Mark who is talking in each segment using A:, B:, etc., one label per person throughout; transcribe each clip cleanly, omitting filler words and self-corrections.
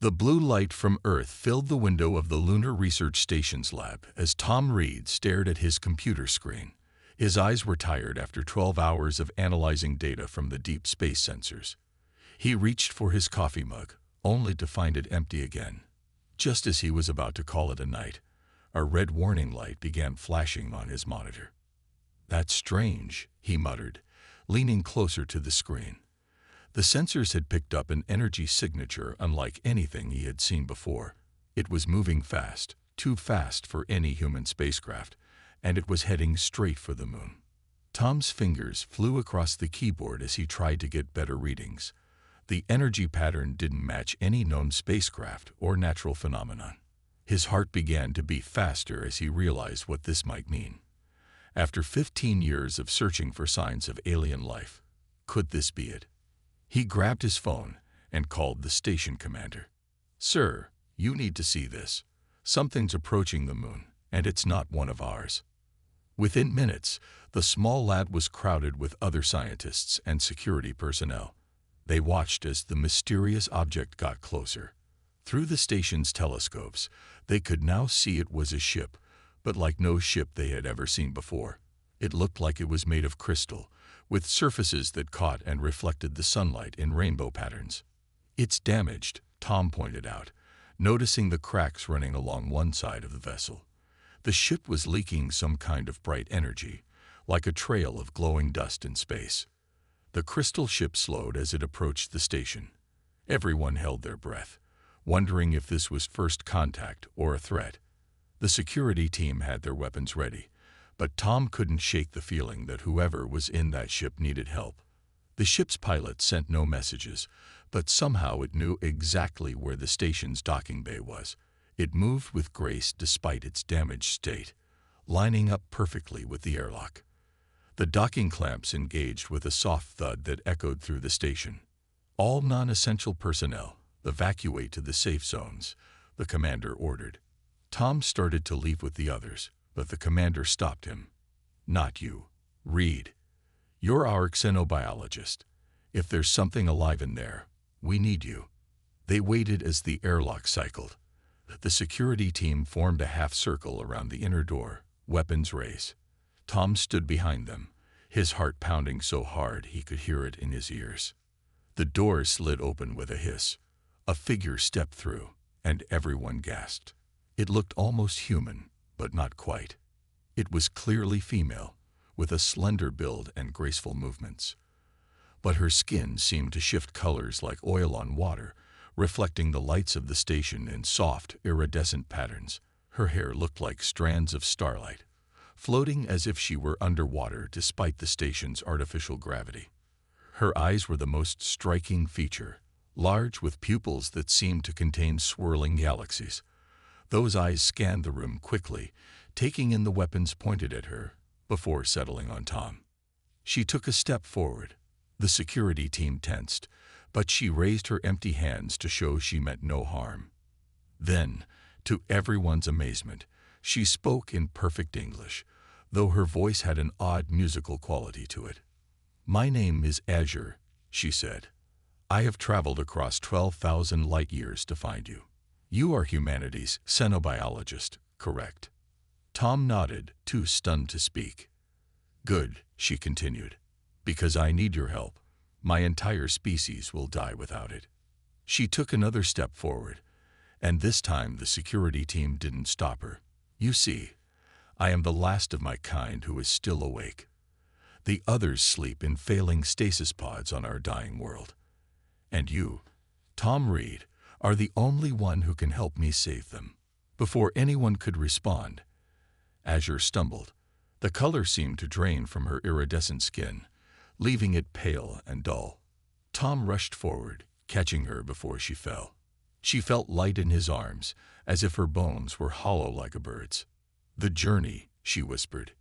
A: The blue light from Earth filled the window of the Lunar Research Station's lab as Tom Reed stared at his computer screen. His eyes were tired after 12 hours of analyzing data from the deep space sensors. He reached for his coffee mug, only to find it empty again. Just as he was about to call it a night, a red warning light began flashing on his monitor. "That's strange," he muttered, leaning closer to the screen. The sensors had picked up an energy signature unlike anything he had seen before. It was moving fast, too fast for any human spacecraft, and it was heading straight for the moon. Tom's fingers flew across the keyboard as he tried to get better readings. The energy pattern didn't match any known spacecraft or natural phenomenon. His heart began to beat faster as he realized what this might mean. After 15 years of searching for signs of alien life, could this be it? He grabbed his phone and called the station commander. "Sir, you need to see this. Something's approaching the moon, and it's not one of ours." Within minutes, the small lab was crowded with other scientists and security personnel. They watched as the mysterious object got closer. Through the station's telescopes, they could now see it was a ship, but like no ship they had ever seen before. It looked like it was made of crystal, with surfaces that caught and reflected the sunlight in rainbow patterns. "It's damaged," Tom pointed out, noticing the cracks running along one side of the vessel. The ship was leaking some kind of bright energy, like a trail of glowing dust in space. The crystal ship slowed as it approached the station. Everyone held their breath, wondering if this was first contact or a threat. The security team had their weapons ready, but Tom couldn't shake the feeling that whoever was in that ship needed help. The ship's pilot sent no messages, but somehow it knew exactly where the station's docking bay was. It moved with grace despite its damaged state, lining up perfectly with the airlock. The docking clamps engaged with a soft thud that echoed through the station. "All non-essential personnel, evacuate to the safe zones," the commander ordered. Tom started to leave with the others, but the commander stopped him. "Not you, Reed. You're our xenobiologist. If there's something alive in there, we need you." They waited as the airlock cycled. The security team formed a half circle around the inner door, weapons raised. Tom stood behind them, his heart pounding so hard he could hear it in his ears. The door slid open with a hiss. A figure stepped through, and everyone gasped. It looked almost human, but not quite. It was clearly female, with a slender build and graceful movements. But her skin seemed to shift colors like oil on water, reflecting the lights of the station in soft, iridescent patterns. Her hair looked like strands of starlight, floating as if she were underwater despite the station's artificial gravity. Her eyes were the most striking feature, large with pupils that seemed to contain swirling galaxies. Those eyes scanned the room quickly, taking in the weapons pointed at her, before settling on Tom. She took a step forward. The security team tensed, but she raised her empty hands to show she meant no harm. Then, to everyone's amazement, she spoke in perfect English, though her voice had an odd musical quality to it. "My name is Azure," she said. "I have traveled across 12,000 light years to find you. You are humanity's xenobiologist, correct?" Tom nodded, too stunned to speak. "Good," she continued, "because I need your help. My entire species will die without it." She took another step forward, and this time the security team didn't stop her. "You see, I am the last of my kind who is still awake. The others sleep in failing stasis pods on our dying world. And you, Tom Reed, are the only one who can help me save them." Before anyone could respond, Azure stumbled. The color seemed to drain from her iridescent skin, leaving it pale and dull. Tom rushed forward, catching her before she fell. She felt light in his arms, as if her bones were hollow like a bird's. "The journey," she whispered.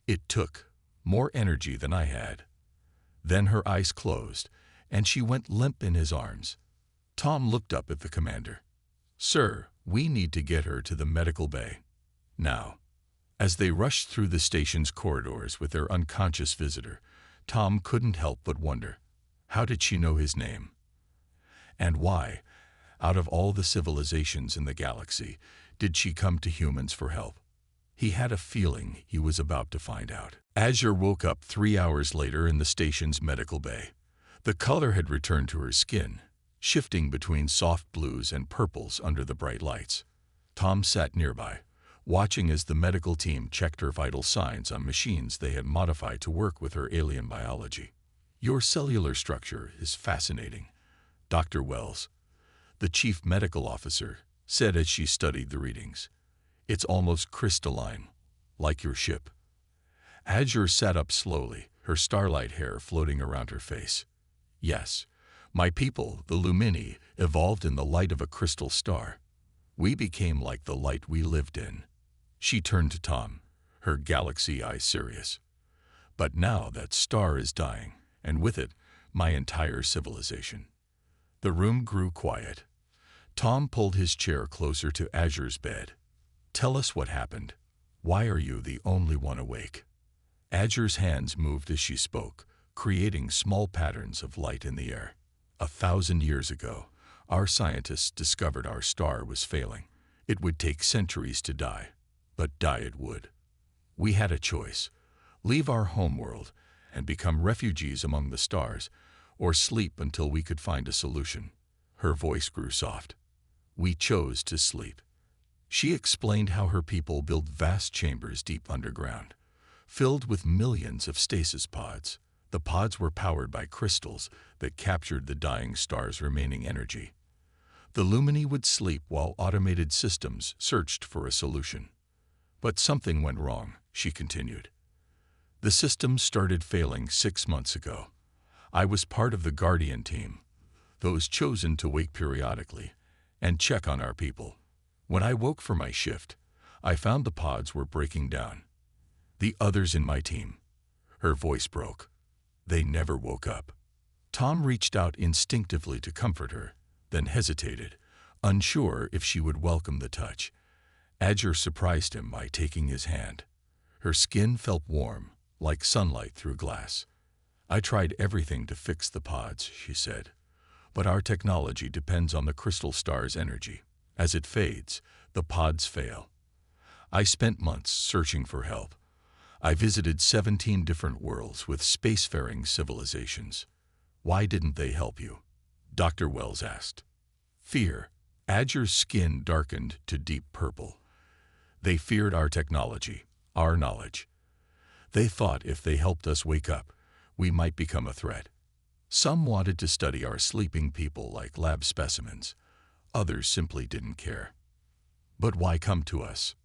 A: "It took more energy than I had." Then her eyes closed, and she went limp in his arms. Tom looked up at the commander. "Sir, we need to get her to the medical bay. Now." As they rushed through the station's corridors with their unconscious visitor, Tom couldn't help but wonder, how did she know his name? And why, Out of all the civilizations in the galaxy, did she come to humans for help? He had a feeling he was about to find out. Azure woke up 3 hours later in the station's medical bay. The color had returned to her skin, shifting between soft blues and purples under the bright lights. Tom sat nearby, watching as the medical team checked her vital signs on machines they had modified to work with her alien biology. "Your cellular structure is fascinating," Dr. Wells, the chief medical officer, said as she studied the readings. "It's almost crystalline, like your ship." Azure sat up slowly, her starlight hair floating around her face. "Yes, my people, the Lumini, evolved in the light of a crystal star. We became like the light we lived in." She turned to Tom, her galaxy eyes serious. "But now that star is dying, and with it, my entire civilization." The room grew quiet. Tom pulled his chair closer to Azure's bed. "Tell us what happened. Why are you the only one awake?" Azure's hands moved as she spoke, creating small patterns of light in the air. 1,000 years ago, our scientists discovered our star was failing. It would take centuries to die, but die it would. We had a choice: leave our homeworld and become refugees among the stars, or sleep until we could find a solution. Her voice grew soft. We chose to sleep. She explained how her people built vast chambers deep underground, filled with millions of stasis pods. The pods were powered by crystals that captured the dying star's remaining energy. The Lumini would sleep while automated systems searched for a solution. But something went wrong, she continued. The systems started failing 6 months ago. I was part of the Guardian team, those chosen to wake periodically and check on our people. When I woke for my shift, I found the pods were breaking down. The others in my team, her voice broke. They never woke up. Tom reached out instinctively to comfort her, then hesitated, unsure if she would welcome the touch. Azure surprised him by taking his hand. Her skin felt warm, like sunlight through glass. "I tried everything to fix the pods," she said, "but our technology depends on the crystal star's energy. As it fades, the pods fail. I spent months searching for help. I visited 17 different worlds with spacefaring civilizations. Why didn't they help you?" Dr. Wells asked. "Fear." Azure's skin darkened to deep purple. "They feared our technology, our knowledge. They thought if they helped us wake up, we might become a threat. Some wanted to study our sleeping people like lab specimens. Others simply didn't care." "But why come to us?"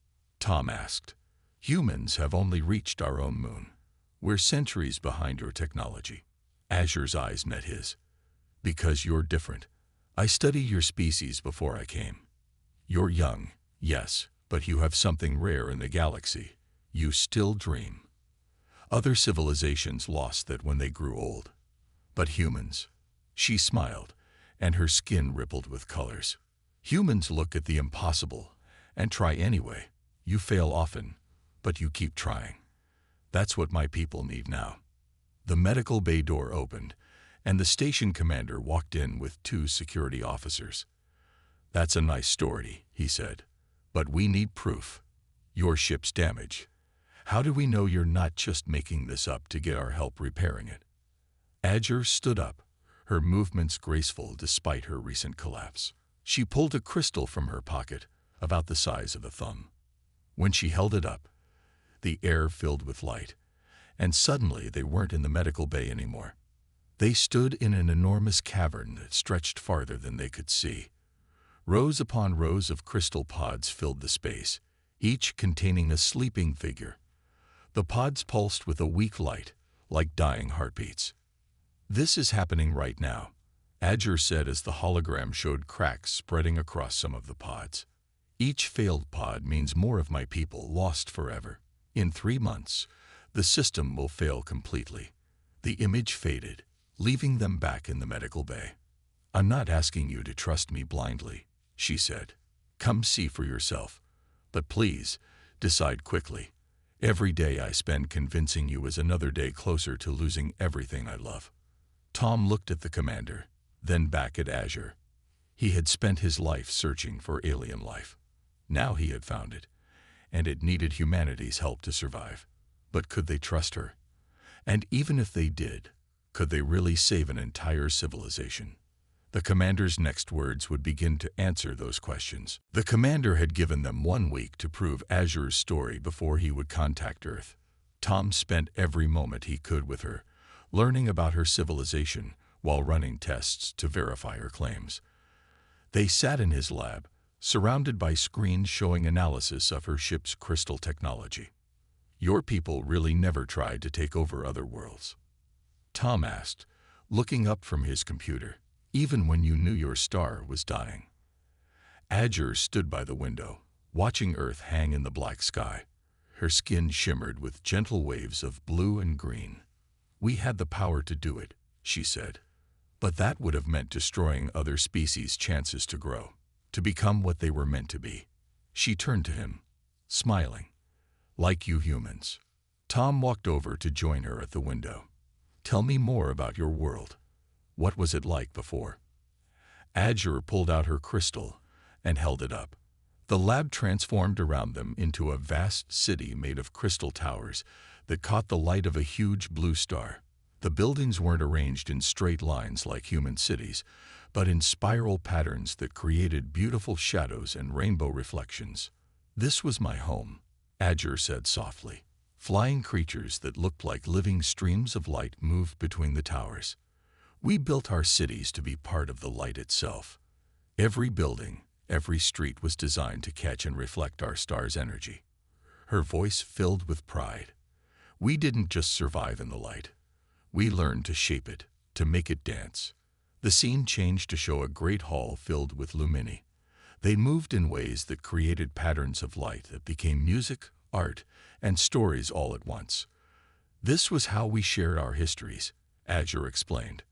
A: Tom asked. "Humans have only reached our own moon. We're centuries behind your technology." Azure's eyes met his. "Because you're different. I studied your species before I came. You're young, yes, but you have something rare in the galaxy. You still dream. Other civilizations lost that when they grew old. But humans—" She smiled, and her skin rippled with colors. "Humans look at the impossible and try anyway. You fail often, but you keep trying. That's what my people need now." The medical bay door opened, and the station commander walked in with 2 security officers. "That's a nice story," he said, "but we need proof. Your ship's damaged. How do we know you're not just making this up to get our help repairing it?" Azure stood up, her movements graceful despite her recent collapse. She pulled a crystal from her pocket, about the size of a thumb. When she held it up, the air filled with light, and suddenly they weren't in the medical bay anymore. They stood in an enormous cavern that stretched farther than they could see. Rows upon rows of crystal pods filled the space, each containing a sleeping figure. The pods pulsed with a weak light, like dying heartbeats. "This is happening right now," Azure said as the hologram showed cracks spreading across some of the pods. "Each failed pod means more of my people lost forever. In 3 months, the system will fail completely." The image faded, leaving them back in the medical bay. "I'm not asking you to trust me blindly," she said. "Come see for yourself. But please, decide quickly. Every day I spend convincing you is another day closer to losing everything I love." Tom looked at the commander, then back at Azure. He had spent his life searching for alien life. Now he had found it, and it needed humanity's help to survive. But could they trust her? And even if they did, could they really save an entire civilization? The commander's next words would begin to answer those questions. The commander had given them 1 week to prove Azure's story before he would contact Earth. Tom spent every moment he could with her, learning about her civilization while running tests to verify her claims. They sat in his lab, surrounded by screens showing analysis of her ship's crystal technology. "Your people really never tried to take over other worlds?" Tom asked, looking up from his computer, "even when you knew your star was dying?" Azure stood by the window, watching Earth hang in the black sky. Her skin shimmered with gentle waves of blue and green. "We had the power to do it," she said. "But that would have meant destroying other species' chances to grow, to become what they were meant to be." She turned to him, smiling. "Like you humans." Tom walked over to join her at the window. "Tell me more about your world. What was it like before?" Azure pulled out her crystal and held it up. The lab transformed around them into a vast city made of crystal towers that caught the light of a huge blue star. The buildings weren't arranged in straight lines like human cities, but in spiral patterns that created beautiful shadows and rainbow reflections. "This was my home," Azure said softly. Flying creatures that looked like living streams of light moved between the towers. "We built our cities to be part of the light itself. Every building, every street was designed to catch and reflect our star's energy." Her voice filled with pride. "We didn't just survive in the light. We learned to shape it, to make it dance." The scene changed to show a great hall filled with lumini. They moved in ways that created patterns of light that became music, art, and stories all at once. "This was how we shared our histories," Azure explained.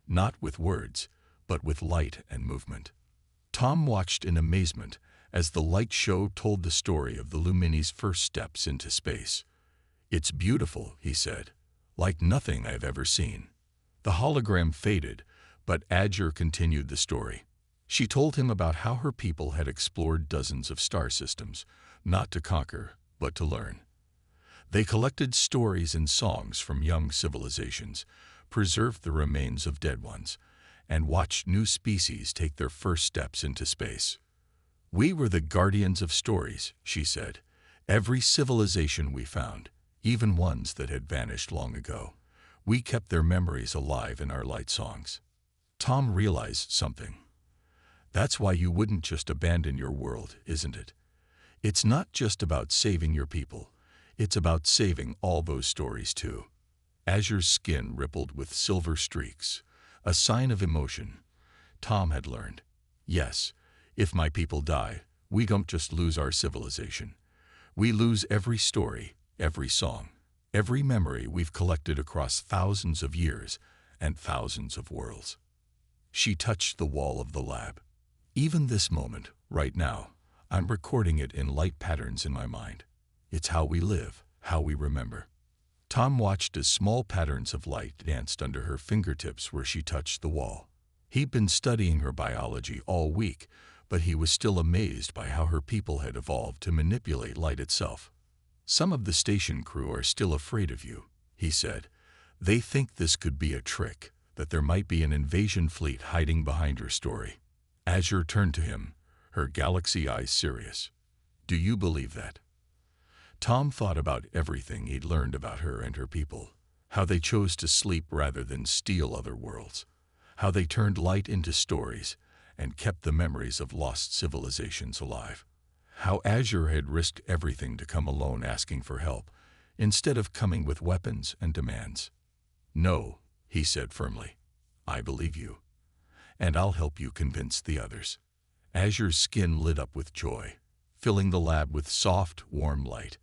A: "Not with words, but with light and movement." Tom watched in amazement as the light show told the story of the Lumini's first steps into space. "It's beautiful," he said, "like nothing I've ever seen." The hologram faded, but Azure continued the story. She told him about how her people had explored dozens of star systems, not to conquer, but to learn. They collected stories and songs from young civilizations, preserved the remains of dead ones, and watched new species take their first steps into space. "We were the guardians of stories," she said. "Every civilization we found, even ones that had vanished long ago, we kept their memories alive in our light songs." Tom realized something. "That's why you wouldn't just abandon your world, isn't it? It's not just about saving your people. It's about saving all those stories too." Azure's skin rippled with silver streaks, a sign of emotion. Tom had learned. "Yes, if my people die, we don't just lose our civilization. We lose every story, every song, every memory we've collected across thousands of years and thousands of worlds." She touched the wall of the lab. "Even this moment, right now, I'm recording it in light patterns in my mind. It's how we live, how we remember." Tom watched as small patterns of light danced under her fingertips where she touched the wall. He'd been studying her biology all week, but he was still amazed by how her people had evolved to manipulate light itself. "Some of the station crew are still afraid of you," he said. "They think this could be a trick, that there might be an invasion fleet hiding behind your story." Azure turned to him, her galaxy eyes serious. "Do you believe that?" Tom thought about everything he'd learned about her and her people, how they chose to sleep rather than steal other worlds, how they turned light into stories and kept the memories of lost civilizations alive, how Azure had risked everything to come alone asking for help, instead of coming with weapons and demands. "No," he said firmly, "I believe you, and I'll help you convince the others." Azure's skin lit up with joy, filling the lab with soft, warm light.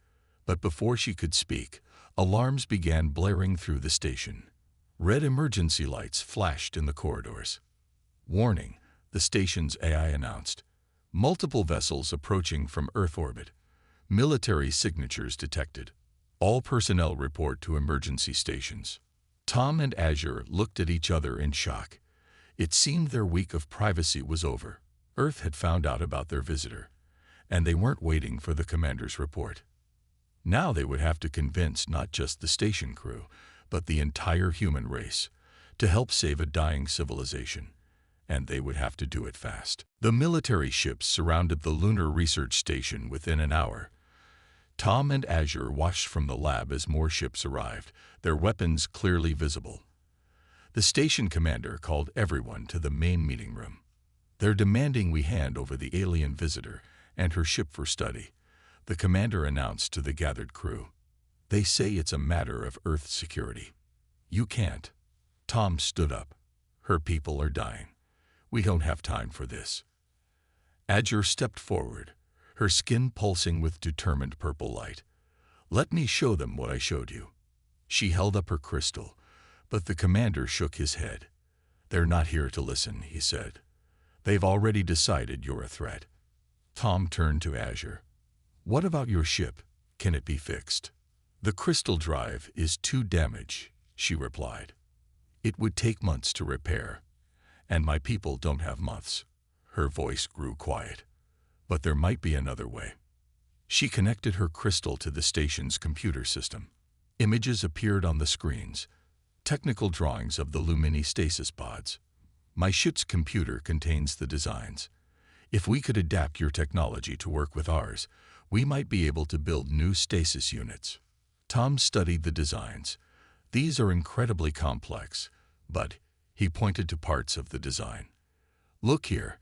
A: But before she could speak, alarms began blaring through the station. Red emergency lights flashed in the corridors. "Warning," the station's AI announced. "Multiple vessels approaching from Earth orbit. Military signatures detected. All personnel report to emergency stations." Tom and Azure looked at each other in shock. It seemed their week of privacy was over. Earth had found out about their visitor, and they weren't waiting for the commander's report. Now they would have to convince not just the station crew, but the entire human race to help save a dying civilization, and they would have to do it fast. The military ships surrounded the lunar research station within an hour. Tom and Azure watched from the lab as more ships arrived, their weapons clearly visible. The station commander called everyone to the main meeting room. "They're demanding we hand over the alien visitor and her ship for study," the commander announced to the gathered crew. "They say it's a matter of Earth security." "You can't." Tom stood up. "Her people are dying. We don't have time for this." Azure stepped forward, her skin pulsing with determined purple light. "Let me show them what I showed you." She held up her crystal, but the commander shook his head. "They're not here to listen," he said. "They've already decided you're a threat." Tom turned to Azure. "What about your ship? Can it be fixed?" "The crystal drive is too damaged," she replied. "It would take months to repair, and my people don't have months." Her voice grew quiet. "But there might be another way." She connected her crystal to the station's computer system. Images appeared on the screens, technical drawings of the Lumini stasis pods. "My ship's computer contains the designs. If we could adapt your technology to work with ours, we might be able to build new stasis units." Tom studied the designs. "These are incredibly complex, but," he pointed to parts of the design. "Look here.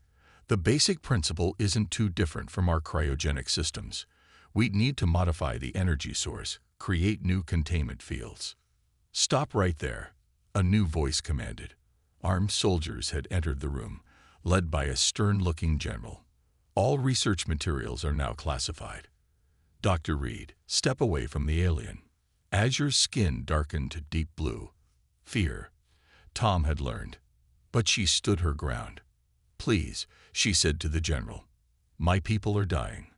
A: The basic principle isn't too different from our cryogenic systems. We'd need to modify the energy source, create new containment fields." "Stop right there," a new voice commanded. Armed soldiers had entered the room, led by a stern-looking general. "All research materials are now classified. Dr. Reed, step away from the alien." Azure's skin darkened to deep blue. Fear, Tom had learned. But she stood her ground. "Please," she said to the general. "My people are dying.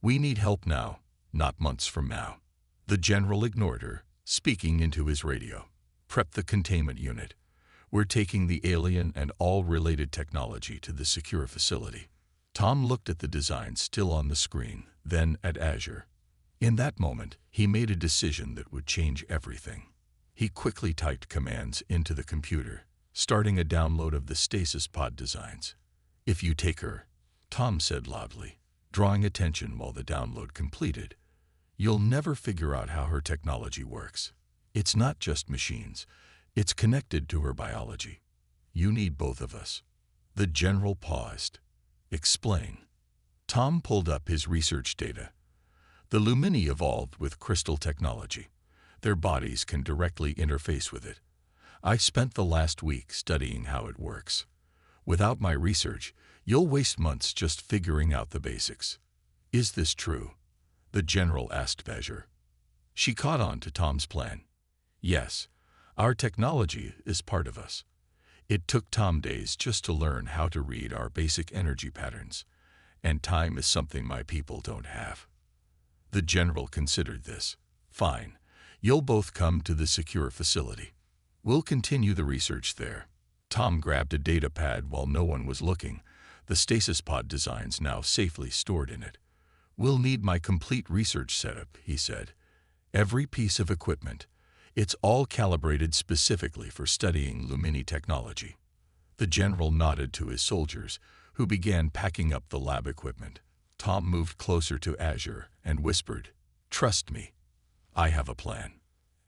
A: We need help now, not months from now." The general ignored her, speaking into his radio. "Prep the containment unit. We're taking the alien and all related technology to the secure facility." Tom looked at the design still on the screen, then at Azure. In that moment, he made a decision that would change everything. He quickly typed commands into the computer, starting a download of the stasis pod designs. "If you take her," Tom said loudly, drawing attention while the download completed, "you'll never figure out how her technology works. It's not just machines. It's connected to her biology. You need both of us." The general paused. "Explain." Tom pulled up his research data. "The Lumini evolved with crystal technology. Their bodies can directly interface with it. I spent the last week studying how it works. Without my research, you'll waste months just figuring out the basics." "Is this true?" the general asked Azure. She caught on to Tom's plan. "Yes, our technology is part of us. It took Tom days just to learn how to read our basic energy patterns, and time is something my people don't have." The general considered this. "Fine, you'll both come to the secure facility. We'll continue the research there." Tom grabbed a data pad while no one was looking, the stasis pod designs now safely stored in it. "We'll need my complete research setup," he said. "Every piece of equipment. It's all calibrated specifically for studying Lumini technology." The general nodded to his soldiers, who began packing up the lab equipment. Tom moved closer to Azure and whispered, "Trust me. I have a plan."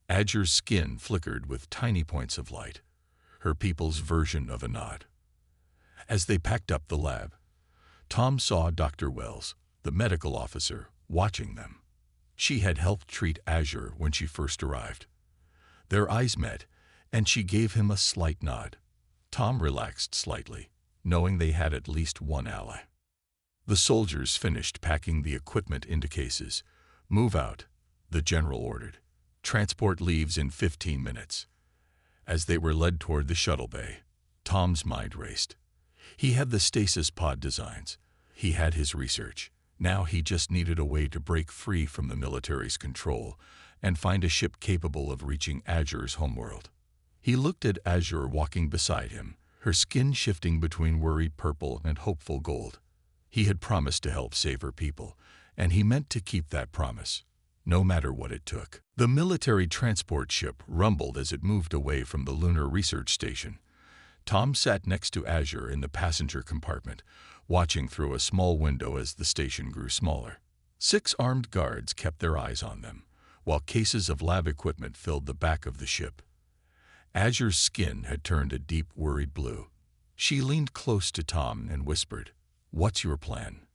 A: Azure's skin flickered with tiny points of light, her people's version of a nod. As they packed up the lab, Tom saw Dr. Wells, the medical officer, watching them. She had helped treat Azure when she first arrived. Their eyes met, and she gave him a slight nod. Tom relaxed slightly, knowing they had at least one ally. The soldiers finished packing the equipment into cases. "Move out," the general ordered. "Transport leaves in 15 minutes." As they were led toward the shuttle bay, Tom's mind raced. He had the stasis pod designs. He had his research. Now he just needed a way to break free from the military's control and find a ship capable of reaching Azure's homeworld. He looked at Azure walking beside him, her skin shifting between worried purple and hopeful gold. He had promised to help save her people, and he meant to keep that promise, no matter what it took. The military transport ship rumbled as it moved away from the lunar research station. Tom sat next to Azure in the passenger compartment, watching through a small window as the station grew smaller. 6 armed guards kept their eyes on them, while cases of lab equipment filled the back of the ship. Azure's skin had turned a deep, worried blue. She leaned close to Tom and whispered, "What's your plan?"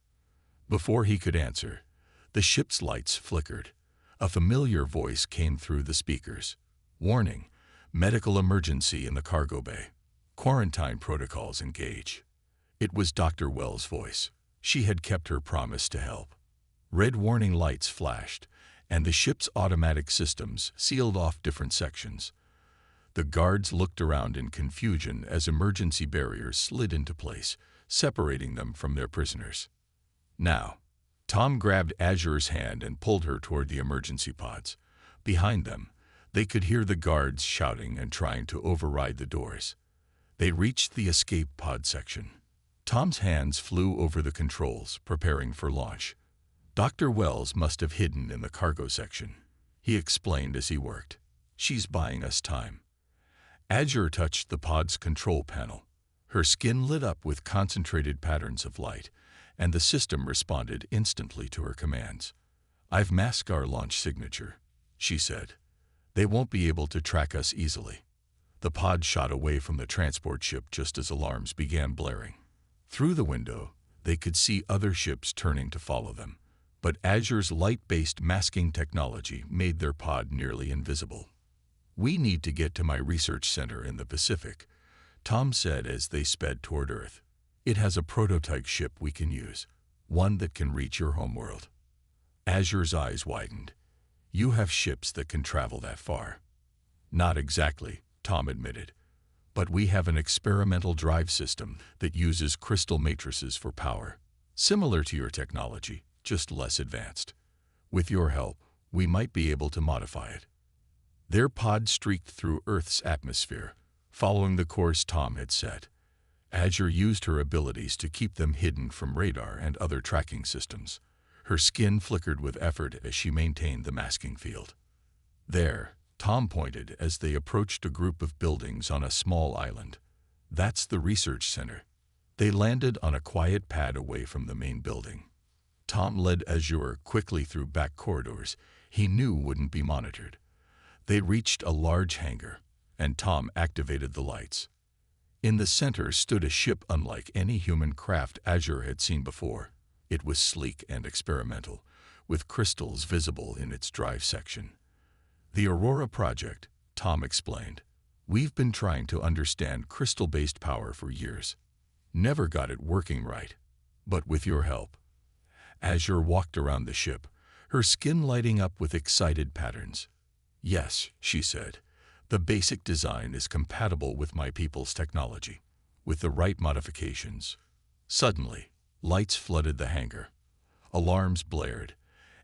A: Before he could answer, the ship's lights flickered. A familiar voice came through the speakers. "Warning, medical emergency in the cargo bay. Quarantine protocols engage." It was Dr. Wells' voice. She had kept her promise to help. Red warning lights flashed, and the ship's automatic systems sealed off different sections. The guards looked around in confusion as emergency barriers slid into place, separating them from their prisoners. "Now." Tom grabbed Azure's hand and pulled her toward the emergency pods. Behind them, they could hear the guards shouting and trying to override the doors. They reached the escape pod section. Tom's hands flew over the controls, preparing for launch. Dr. Wells must have hidden in the cargo section, he explained as he worked. "She's buying us time." Azure touched the pod's control panel. Her skin lit up with concentrated patterns of light, and the system responded instantly to her commands. "I've masked our launch signature," she said. "They won't be able to track us easily." The pod shot away from the transport ship just as alarms began blaring. Through the window, they could see other ships turning to follow them, but Azure's light-based masking technology made their pod nearly invisible. "We need to get to my research center in the Pacific," Tom said as they sped toward Earth. "It has a prototype ship we can use, one that can reach your homeworld." Azure's eyes widened. "You have ships that can travel that far?" "Not exactly," Tom admitted, "but we have an experimental drive system that uses crystal matrices for power, similar to your technology, just less advanced. With your help, we might be able to modify it." Their pod streaked through Earth's atmosphere, following the course Tom had set. Azure used her abilities to keep them hidden from radar and other tracking systems. Her skin flickered with effort as she maintained the masking field. "There," Tom pointed as they approached a group of buildings on a small island. "That's the research center." They landed on a quiet pad away from the main building. Tom led Azure quickly through back corridors he knew wouldn't be monitored. They reached a large hangar, and Tom activated the lights. In the center stood a ship unlike any human craft Azure had seen before. It was sleek and experimental, with crystals visible in its drive section. "The Aurora Project," Tom explained. "We've been trying to understand crystal-based power for years. Never got it working right. But with your help." Azure walked around the ship, her skin lighting up with excited patterns. "Yes," she said. "The basic design is compatible with my people's technology, with the right modifications." Suddenly, lights flooded the hangar. Alarms blared,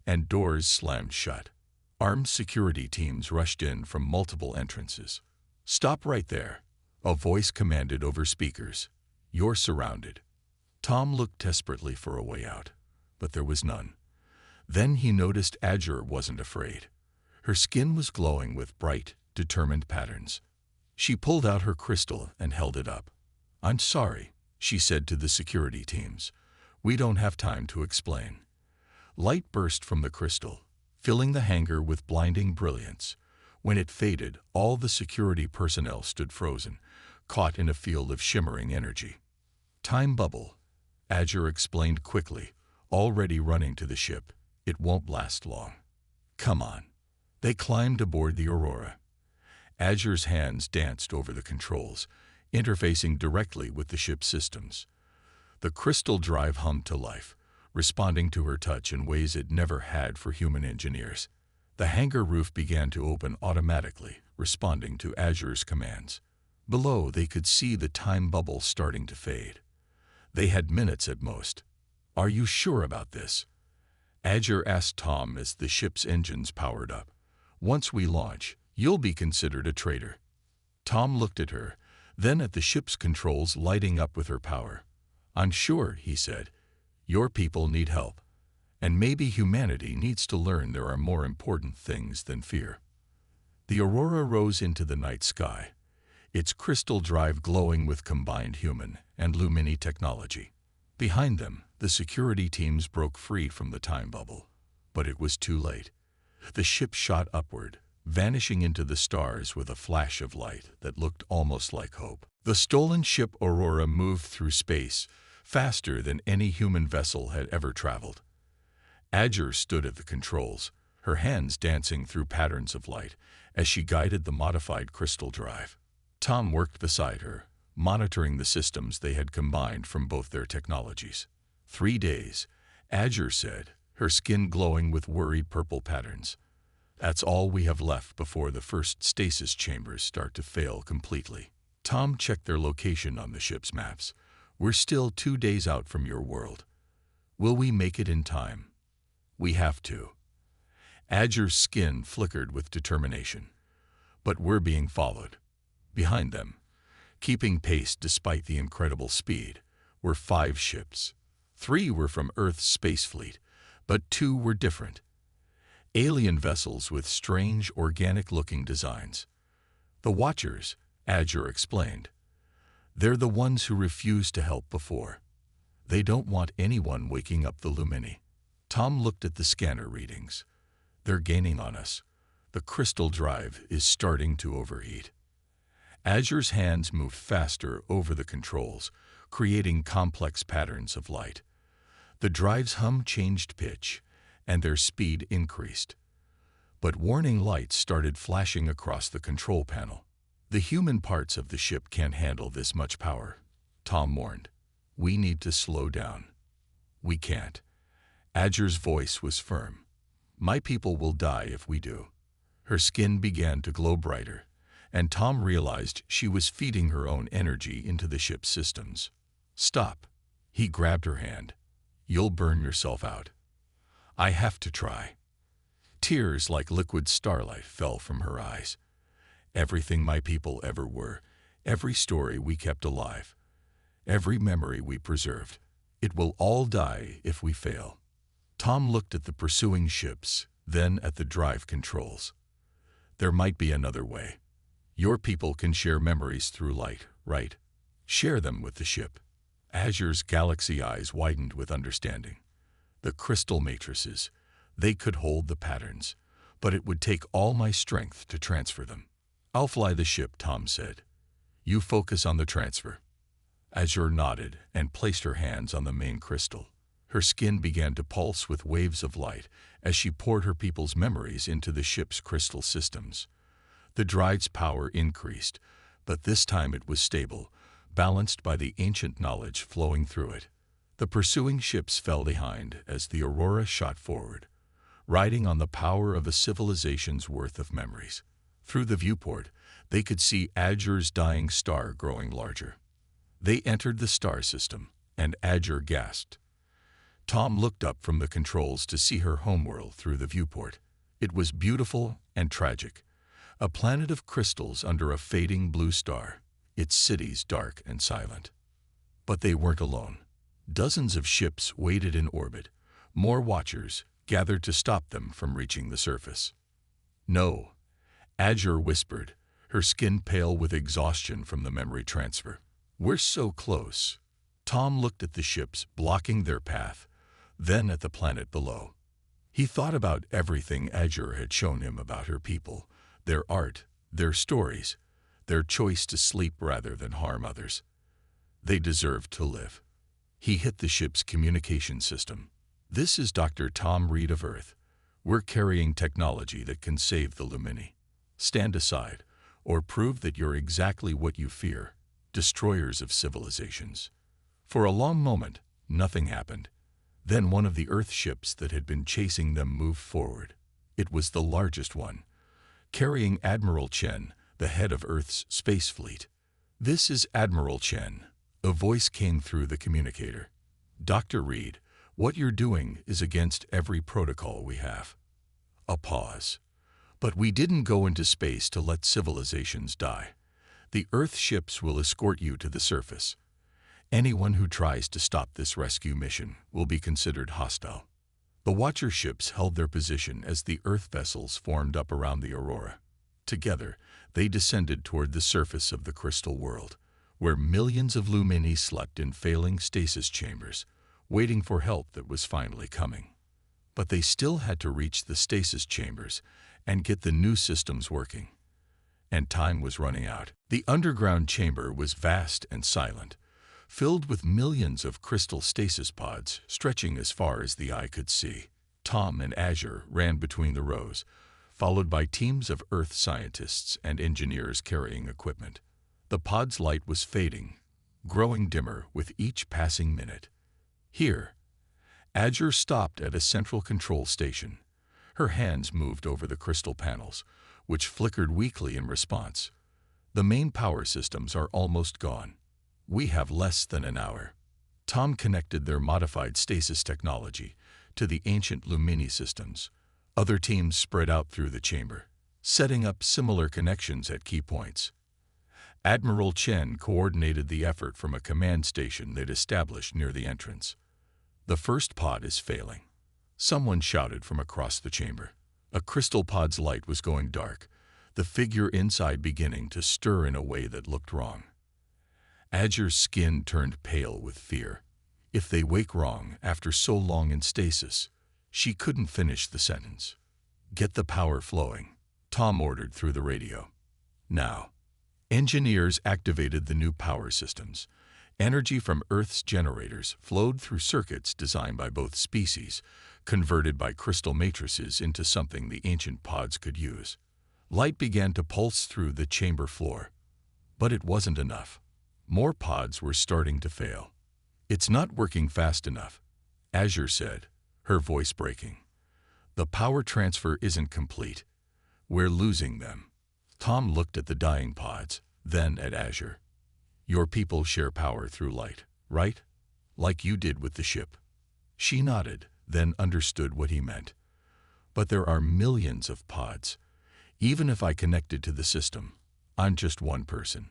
A: and doors slammed shut. Armed security teams rushed in from multiple entrances. "Stop right there," a voice commanded over speakers. "You're surrounded." Tom looked desperately for a way out, but there was none. Then he noticed Azure wasn't afraid. Her skin was glowing with bright, determined patterns. She pulled out her crystal and held it up. "I'm sorry," she said to the security teams. "We don't have time to explain." Light burst from the crystal, filling the hangar with blinding brilliance. When it faded, all the security personnel stood frozen, caught in a field of shimmering energy. "Time bubble," Azure explained quickly, already running to the ship. "It won't last long. Come on." They climbed aboard the Aurora. Azure's hands danced over the controls, interfacing directly with the ship's systems. The crystal drive hummed to life, responding to her touch in ways it never had for human engineers. The hangar roof began to open automatically, responding to Azure's commands. Below, they could see the time bubble starting to fade. They had minutes at most. "Are you sure about this?" Azure asked Tom as the ship's engines powered up. "Once we launch, you'll be considered a traitor." Tom looked at her, Then at the ship's controls lighting up with her power. "I'm sure," he said, "your people need help. And maybe humanity needs to learn there are more important things than fear." The Aurora rose into the night sky, its crystal drive glowing with combined human and Lumini technology. Behind them, the security teams broke free from the time bubble. But it was too late. The ship shot upward, vanishing into the stars with a flash of light that looked almost like hope. The stolen ship Aurora moved through space, faster than any human vessel had ever traveled. Azure stood at the controls, her hands dancing through patterns of light as she guided the modified crystal drive. Tom worked beside her, monitoring the systems they had combined from both their technologies. 3 days, Azure said, her skin glowing with worried purple patterns. "That's all we have left before the first stasis chambers start to fail completely." Tom checked their location on the ship's maps. "We're still 2 days out from your world. Will we make it in time?" "We have to." Azure's skin flickered with determination. "But we're being followed." Behind them, keeping pace despite the incredible speed, were 5 ships. 3 were from Earth's space fleet, but 2 were different. Alien vessels with strange, organic-looking designs. "The Watchers," Azure explained. "They're the ones who refused to help before. They don't want anyone waking up the Lumini." Tom looked at the scanner readings. "They're gaining on us. The crystal drive is starting to overheat." Azure's hands moved faster over the controls, creating complex patterns of light. The drive's hum changed pitch, and their speed increased. But warning lights started flashing across the control panel. "The human parts of the ship can't handle this much power," Tom warned. "We need to slow down." "We can't." Azure's voice was firm. "My people will die if we do." Her skin began to glow brighter, and Tom realized she was feeding her own energy into the ship's systems. "Stop." He grabbed her hand. "You'll burn yourself out." "I have to try." Tears like liquid starlight fell from her eyes. "Everything my people ever were, every story we kept alive, every memory we preserved, it will all die if we fail." Tom looked at the pursuing ships, then at the drive controls. "There might be another way. Your people can share memories through light, right? Share them with the ship." Azure's galaxy eyes widened with understanding. "The crystal matrices, they could hold the patterns, but it would take all my strength to transfer them." "I'll fly the ship," Tom said. "You focus on the transfer." Azure nodded and placed her hands on the main crystal. Her skin began to pulse with waves of light as she poured her people's memories into the ship's crystal systems. The drive's power increased, but this time it was stable, balanced by the ancient knowledge flowing through it. The pursuing ships fell behind as the Aurora shot forward, riding on the power of a civilization's worth of memories. Through the viewport, they could see Azure's dying star growing larger. They entered the star system, and Azure gasped. Tom looked up from the controls to see her homeworld through the viewport. It was beautiful and tragic. A planet of crystals under a fading blue star, its cities dark and silent. But they weren't alone. Dozens of ships waited in orbit. More watchers gathered to stop them from reaching the surface. "No," Azure whispered, her skin pale with exhaustion from the memory transfer. "We're so close." Tom looked at the ships blocking their path, then at the planet below. He thought about everything Azure had shown him about her people, their art, their stories, their choice to sleep rather than harm others. They deserved to live. He hit the ship's communication system. "This is Dr. Tom Reed of Earth. We're carrying technology that can save the Lumini. Stand aside, or prove that you're exactly what you fear, destroyers of civilizations." For a long moment, nothing happened. Then one of the Earth ships that had been chasing them moved forward. It was the largest one, carrying Admiral Chen, the head of Earth's space fleet. "This is Admiral Chen," a voice came through the communicator. "Dr. Reed, what you're doing is against every protocol we have." A pause. "But we didn't go into space to let civilizations die. The Earth ships will escort you to the surface. Anyone who tries to stop this rescue mission will be considered hostile. The Watcher ships held their position as the Earth vessels formed up around the Aurora. Together, they descended toward the surface of the crystal world, where millions of Lumini slept in failing stasis chambers, waiting for help that was finally coming. But they still had to reach the stasis chambers and get the new systems working. And time was running out. The underground chamber was vast and silent, filled with millions of crystal stasis pods stretching as far as the eye could see. Tom and Azure ran between the rows, followed by teams of Earth scientists and engineers carrying equipment. The pod's light was fading, growing dimmer with each passing minute. Here, Azure stopped at a central control station. Her hands moved over the crystal panels, which flickered weakly in response. The main power systems are almost gone. We have less than an hour. Tom connected their modified stasis technology to the ancient Lumini systems. Other teams spread out through the chamber, setting up similar connections at key points. Admiral Chen coordinated the effort from a command station they'd established near the entrance. The first pod is failing, someone shouted from across the chamber. A crystal pod's light was going dark, the figure inside beginning to stir in a way that looked wrong. Azure's skin turned pale with fear. If they wake wrong after so long in stasis, she couldn't finish the sentence. Get the power flowing, Tom ordered through the radio. Now, engineers activated the new power systems. Energy from Earth's generators flowed through circuits designed by both species, converted by crystal matrices into something the ancient pods could use. Light began to pulse through the chamber floor. But it wasn't enough. More pods were starting to fail. It's not working fast enough, Azure said, her voice breaking. The power transfer isn't complete. We're losing them. Tom looked at the dying pods, then at Azure. Your people share power through light, right? Like you did with the ship. She nodded, then understood what he meant. But there are millions of pods. Even if I connected to the system, I'm just one person.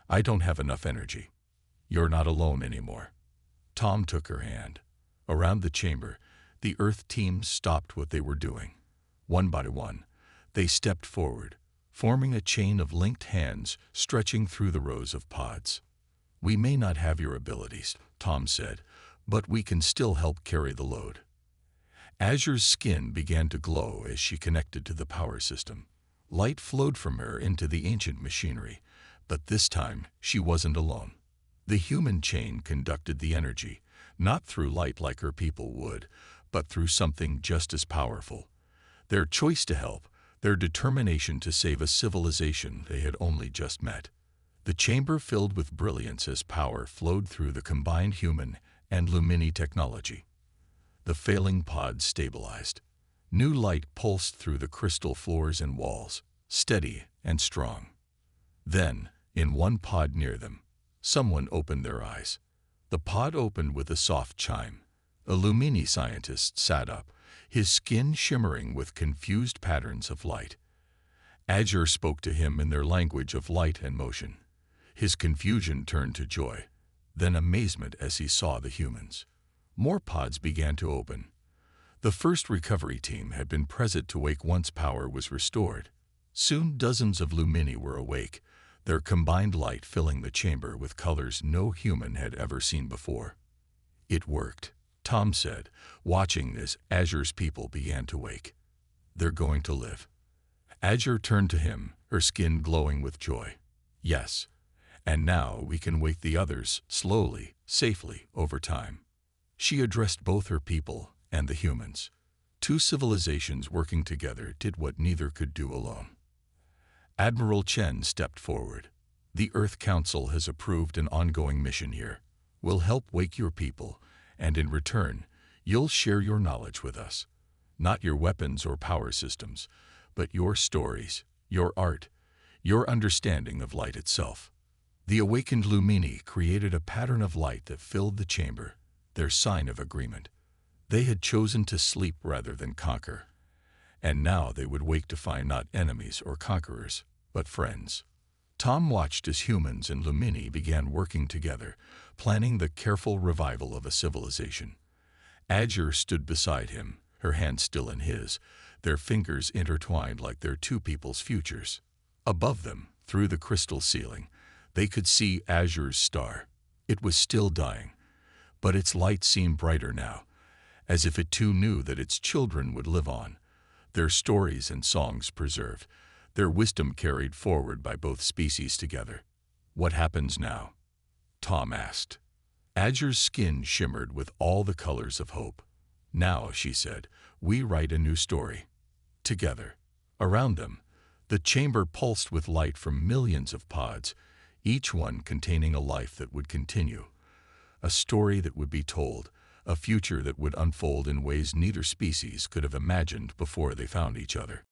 A: I don't have enough energy. You're not alone anymore. Tom took her hand. Around the chamber, the Earth team stopped what they were doing. One by one, they stepped forward, forming a chain of linked hands stretching through the rows of pods. We may not have your abilities, Tom said, but we can still help carry the load. Azure's skin began to glow as she connected to the power system. Light flowed from her into the ancient machinery, but this time she wasn't alone. The human chain conducted the energy, not through light like her people would, but through something just as powerful. Their choice to help, their determination to save a civilization they had only just met. The chamber filled with brilliance as power flowed through the combined human and Lumini technology. The failing pods stabilized. New light pulsed through the crystal floors and walls, steady and strong. Then, in one pod near them, someone opened their eyes. The pod opened with a soft chime. A Lumini scientist sat up, his skin shimmering with confused patterns of light. Azure spoke to him in their language of light and motion. His confusion turned to joy, then amazement as he saw the humans. More pods began to open. The first recovery team had been present to wake once power was restored. Soon dozens of Lumini were awake, their combined light filling the chamber with colors no human had ever seen before. It worked, Tom said, watching as Azure's people began to wake. They're going to live. Azure turned to him, her skin glowing with joy. Yes, and now we can wake the others slowly, safely, over time. She addressed both her people and the humans. Two civilizations working together did what neither could do alone. Admiral Chen stepped forward. The Earth Council has approved an ongoing mission here. We'll help wake your people, and in return, you'll share your knowledge with us. Not your weapons or power systems, but your stories, your art, your understanding of light itself. The awakened Lumini created a pattern of light that filled the chamber, their sign of agreement. They had chosen to sleep rather than conquer, and now they would wake to find not enemies or conquerors, but friends. Tom watched as humans and Lumini began working together, planning the careful revival of a civilization. Azure stood beside him, her hand still in his, their fingers intertwined like their two people's futures. Above them, through the crystal ceiling, they could see Azure's star. It was still dying, but its light seemed brighter now, as if it too knew that its children would live on, their stories and songs preserved, their wisdom carried forward by both species together. "What happens now?" Tom asked. Azure's skin shimmered with all the colors of hope. "Now," she said, "we write a new story. Together." Around them, the chamber pulsed with light from millions of pods, each one containing a life that would continue, a story that would be told, a future that would unfold in ways neither species could have imagined before they found each other.